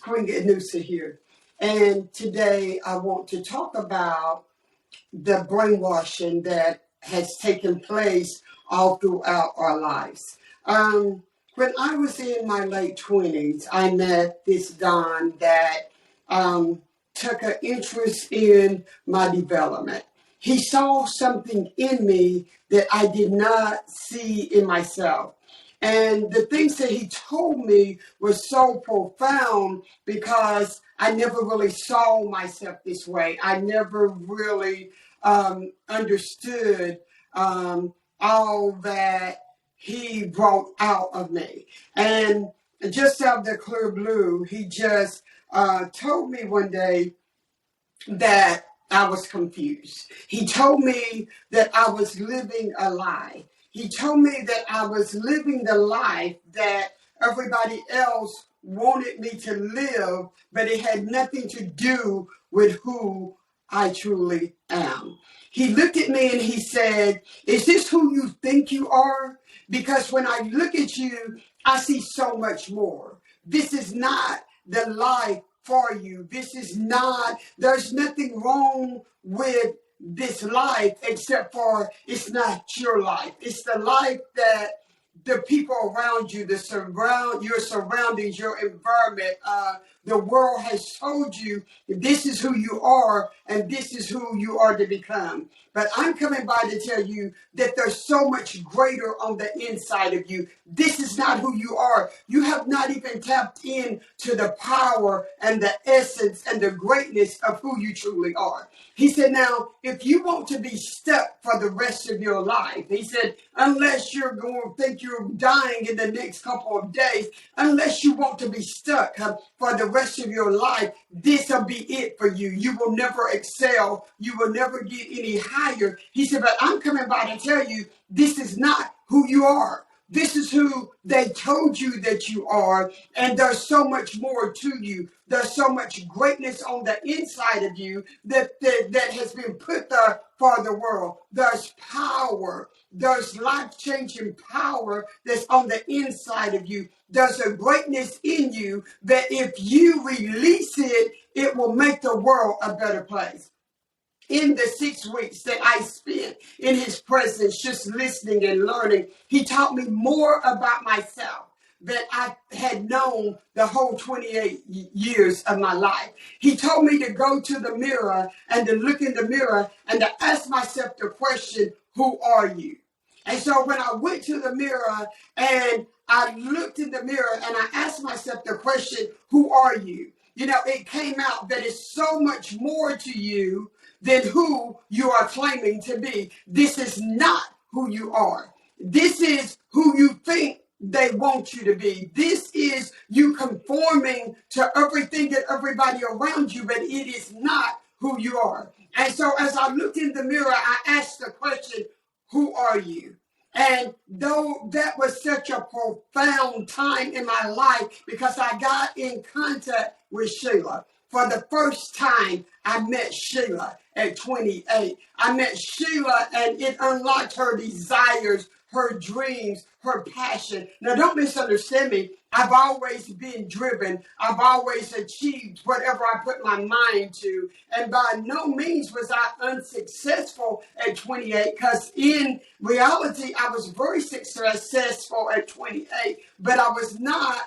Queen Inusah here. And today I want to talk about the brainwashing that has taken place all throughout our lives. When I was in my late 20s, I met this Don that took an interest in my development. He saw something in me that I did not see in myself. And the things that he told me were so profound because I never really saw myself this way. I never really understood all that he brought out of me. And just out of the clear blue, he just told me one day that I was confused. He told me that I was living a lie. He told me that I was living the life that everybody else wanted me to live, but it had nothing to do with who I truly am. He looked at me and he said, "Is this who you think you are? Because when I look at you, I see so much more. This is not the life for you. This is not, there's nothing wrong with this life except for it's not your life. It's the life that the people around you, your surroundings, your environment, the world has told you this is who you are and this is who you are to become. But I'm coming by to tell you that there's so much greater on the inside of you. This is not who you are. You have not even tapped in to the power and the essence and the greatness of who you truly are." He said, now, if you want to be stuck for the rest of your life, he said, unless you're going to think you're dying in the next couple of days, unless you want to be stuck for the rest of your life, this will be it for you. You will never excel. You will never get any higher. He said, but I'm coming by to tell you, this is not who you are. This is who they told you that you are, and there's so much more to you. There's so much greatness on the inside of you that has been put there for the world. There's power. There's life-changing power that's on the inside of you. There's a greatness in you that if you release it, it will make the world a better place. In the 6 weeks that I spent in his presence, just listening and learning, he taught me more about myself than I had known the whole 28 years of my life. He told me to go to the mirror and to look in the mirror and to ask myself the question, who are you? And so when I went to the mirror and I looked in the mirror and I asked myself the question, who are you? You know, it came out that it's so much more to you than who you are claiming to be. This is not who you are. This is who you think they want you to be. This is you conforming to everything that everybody around you, but it is not who you are. And so as I looked in the mirror, I asked the question, who are you? And though that was such a profound time in my life because I got in contact with Shelia. For the first time, I met Shelia at 28. I met Shelia and it unlocked her desires, her dreams, her passion. Now, don't misunderstand me. I've always been driven. I've always achieved whatever I put my mind to. And by no means was I unsuccessful at 28 because in reality, I was very successful at 28, but I was not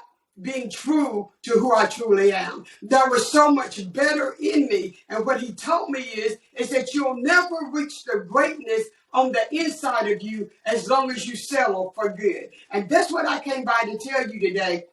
being true to who I truly am. There was so much better in me. And what he told me is that you'll never reach the greatness on the inside of you as long as you settle for good. And that's what I came by to tell you today.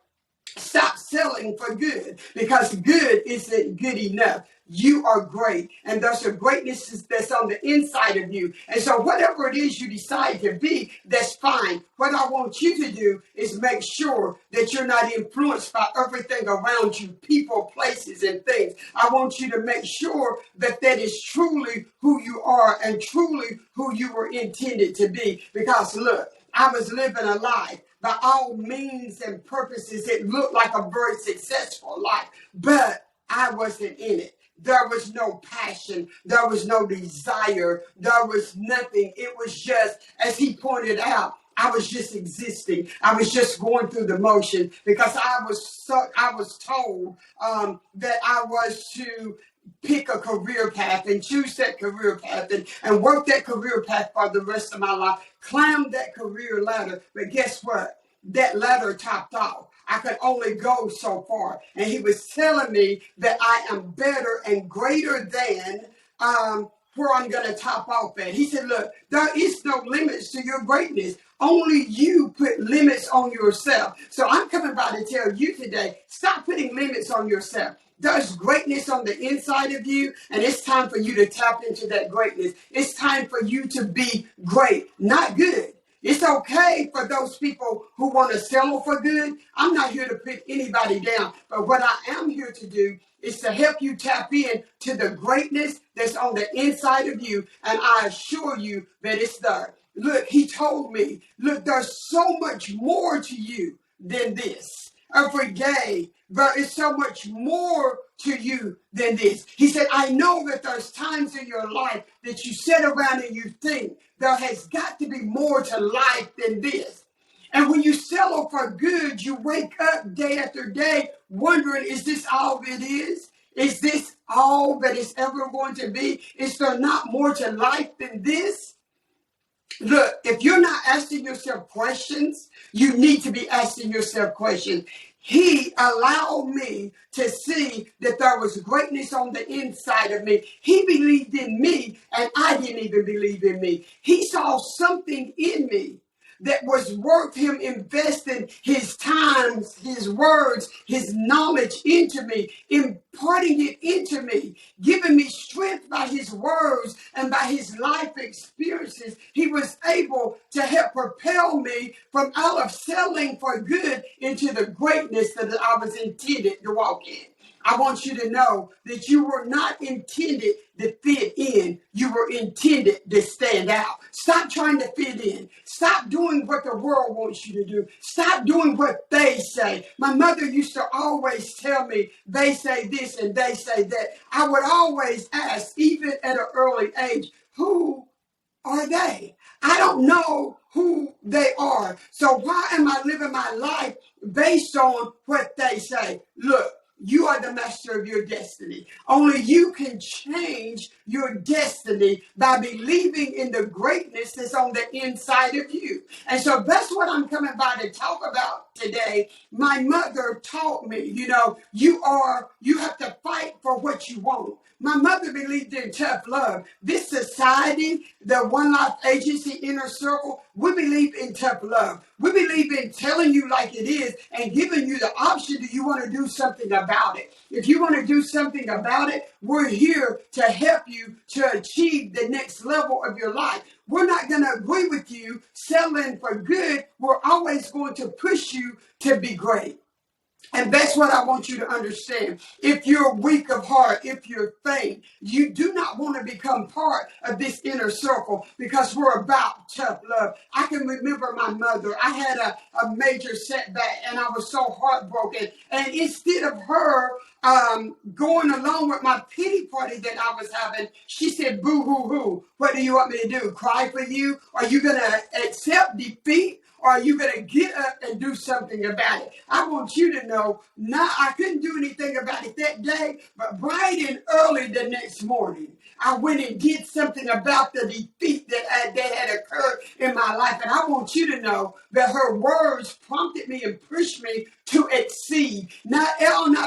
Stop selling for good because good isn't good enough. You are great, and there's a greatness that's on the inside of you. And so whatever it is you decide to be, that's fine. What I want you to do is make sure that you're not influenced by everything around you, people, places, and things. I want you to make sure that that is truly who you are and truly who you were intended to be. Because look, I was living a life. By all means and purposes, it looked like a very successful life, but I wasn't in it. There was no passion. There was no desire. There was nothing. It was just, as he pointed out, I was just existing. I was just going through the motion because I was told that I was to pick a career path and choose that career path and work that career path for the rest of my life, climb that career ladder. But guess what? That ladder topped off. I could only go so far. And he was telling me that I am better and greater than where I'm going to top off at. He said, look, there is no limits to your greatness. Only you put limits on yourself. So I'm coming by to tell you today, stop putting limits on yourself. There's greatness on the inside of you, and it's time for you to tap into that greatness. It's time for you to be great, not good. It's okay for those people who want to settle for good. I'm not here to put anybody down, but what I am here to do is to help you tap in to the greatness that's on the inside of you, and I assure you that it's there. Look, he told me, look, there's so much more to you than this. Every day, there is so much more to you than this. He said, I know that there's times in your life that you sit around and you think there has got to be more to life than this. And when you settle for good, you wake up day after day wondering, is this all it is? Is this all that it's ever going to be? Is there not more to life than this? Look, if you're not asking yourself questions, you need to be asking yourself questions. He allowed me to see that there was greatness on the inside of me. He believed in me, and I didn't even believe in me. He saw something in me that was worth him investing his time, his words, his knowledge into me, imparting it into me, giving me strength by his words and by his life experiences. He was able to help propel me from out of settling for good into the greatness that I was intended to walk in. I want you to know that you were not intended to fit in. You were intended to stand out. Stop trying to fit in. Stop doing what the world wants you to do. Stop doing what they say. My mother used to always tell me, they say this and they say that. I would always ask, even at an early age, who are they? I don't know who they are. So why am I living my life based on what they say? Look, you are the master of your destiny. Only you can change your destiny by believing in the greatness that's on the inside of you. And so that's what I'm coming by to talk about today. My mother taught me, you have to fight for what you want. My mother believed in tough love. This society, the One Life Agency Inner Circle, we believe in tough love. We believe in telling you like it is and giving you the option, do you want to do something about it? If you want to do something about it, we're here to help you to achieve the next level of your life. We're not going to agree with you settling for good. We're always going to push you to be great. And that's what I want you to understand. If you're weak of heart, if you're faint, you do not want to become part of this inner circle because we're about tough love. I can remember my mother. I had a major setback and I was so heartbroken. And instead of her going along with my pity party that I was having, she said, boo hoo hoo. What do you want me to do? Cry for you? Are you going to accept defeat? Or are you going to get up and do something about it? I want you to know, I couldn't do anything about it that day, but bright and early the next morning, I went and did something about the defeat that had occurred in my life. And I want you to know that her words prompted me and pushed me to exceed. Not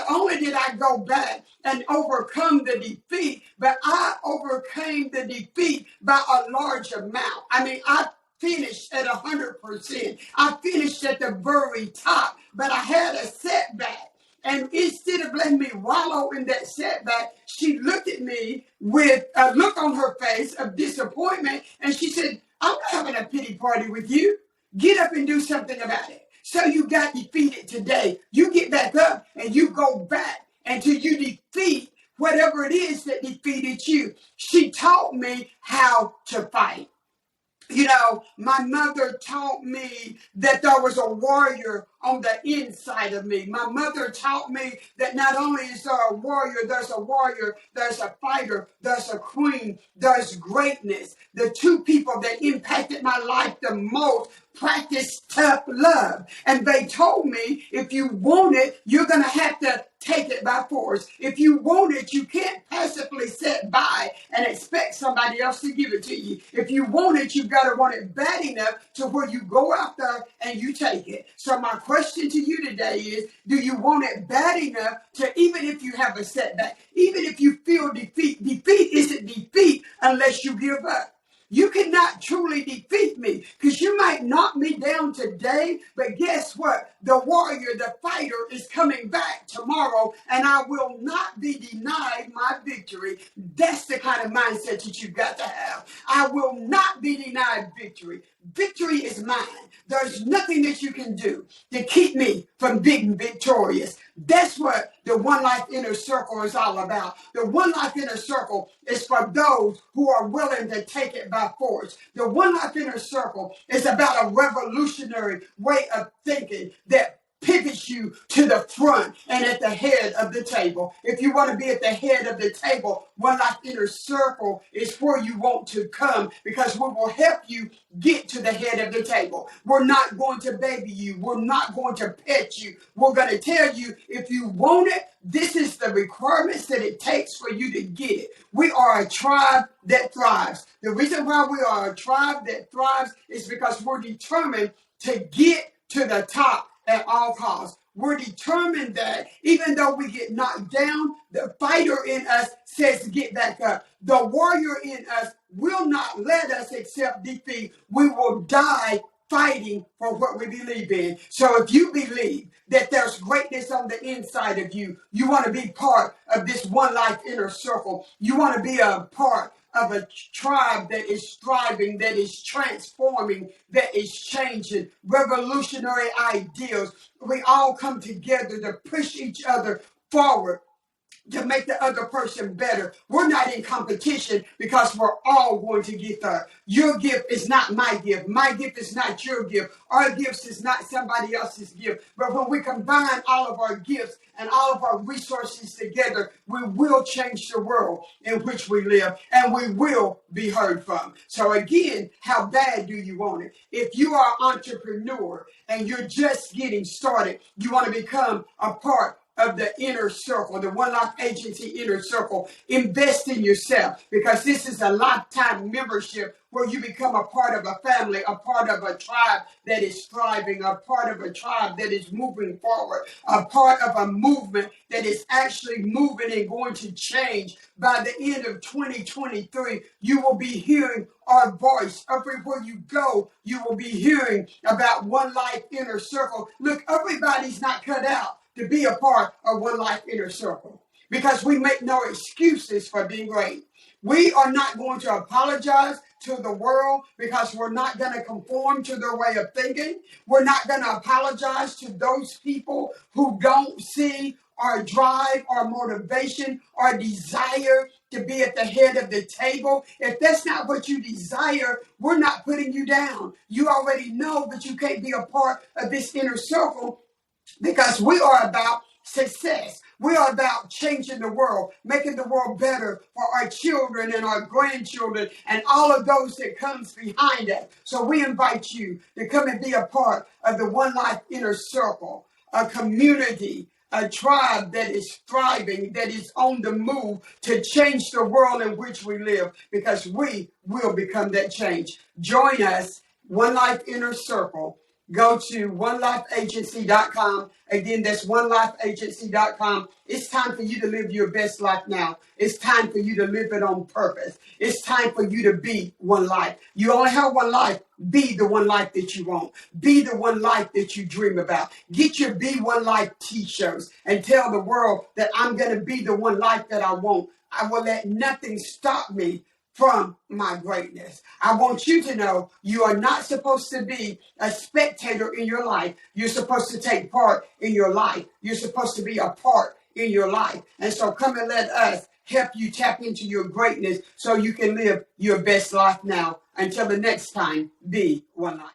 only did I go back and overcome the defeat, but I overcame the defeat by a large amount. I finished at 100%. I finished at the very top, but I had a setback. And instead of letting me wallow in that setback, she looked at me with a look on her face of disappointment. And she said, I'm not having a pity party with you. Get up and do something about it. So you got defeated today. You get back up and you go back until you defeat whatever it is that defeated you. She taught me how to fight. You know, my mother taught me that there was a warrior on the inside of me. My mother taught me that not only is there a warrior, there's a fighter, there's a queen, there's greatness. The two people that impacted my life the most practiced tough love. And they told me, if you want it, you're going to have to take it by force. If you want it, you can't passively sit by and expect somebody else to give it to you. If you want it, you've got to want it bad enough to where you go out there and you take it. So my question to you today is, do you want it bad enough to, even if you have a setback, even if you feel defeat isn't defeat unless you give up. You cannot truly defeat me, because you might knock me down today, but guess what? The warrior, the fighter is coming back tomorrow, and I will not be denied my victory. That's the kind of mindset that you've got to have. I will not be denied victory. Victory is mine. There's nothing that you can do to keep me from being victorious. That's what the One Life Inner Circle is all about. The One Life Inner Circle is for those who are willing to take it by force. The One Life Inner Circle is about a revolutionary way of thinking that pivots you to the front and at the head of the table. If you want to be at the head of the table, One Life Inner Circle is where you want to come, because we will help you get to the head of the table. We're not going to baby you. We're not going to pet you. We're going to tell you, if you want it, this is the requirements that it takes for you to get it. We are a tribe that thrives. The reason why we are a tribe that thrives is because we're determined to get to the top at all costs. We're determined that even though we get knocked down, the fighter in us says get back up. The warrior in us will not let us accept defeat. We will die fighting for what we believe in. So if you believe that there's greatness on the inside of you, you want to be part of this One Life Inner Circle. You want to be a part of a tribe that is striving, that is transforming, that is changing, revolutionary ideals. We all come together to push each other forward, to make the other person better. We're not in competition, because we're all going to get there. Your gift is not my gift. My gift is not your gift. Our gifts is not somebody else's gift. But when we combine all of our gifts and all of our resources together, we will change the world in which we live, and we will be heard from. So again, how bad do you want it? If you are an entrepreneur and you're just getting started, you want to become a part of the inner circle, the One Life Agency inner circle. Invest in yourself, because this is a lifetime membership where you become a part of a family, a part of a tribe that is thriving, a part of a tribe that is moving forward, a part of a movement that is actually moving and going to change. By the end of 2023, you will be hearing our voice. Everywhere you go, you will be hearing about One Life Inner Circle. Look, everybody's not cut out to be a part of One Life Inner Circle, because we make no excuses for being great. We are not going to apologize to the world, because we're not going to conform to their way of thinking. We're not going to apologize to those people who don't see our drive, our motivation, our desire to be at the head of the table. If that's not what you desire, we're not putting you down. You already know that you can't be a part of this inner circle, because we are about success. We are about changing the world, making the world better for our children and our grandchildren and all of those that comes behind us. So we invite you to come and be a part of the One Life Inner Circle, a community, a tribe that is thriving, that is on the move to change the world in which we live, because we will become that change. Join us, One Life Inner Circle. Go to onelifeagency.com. Again, that's onelifeagency.com. It's time for you to live your best life now. It's time for you to live it on purpose. It's time for you to be one life. You only have one life. Be the one life that you want. Be the one life that you dream about. Get your Be One Life t-shirts and tell the world that I'm going to be the one life that I want. I will let nothing stop me from my greatness. I want you to know you are not supposed to be a spectator in your life. You're supposed to take part in your life. You're supposed to be a part in your life. And so come and let us help you tap into your greatness so you can live your best life now. Until the next time, be one life.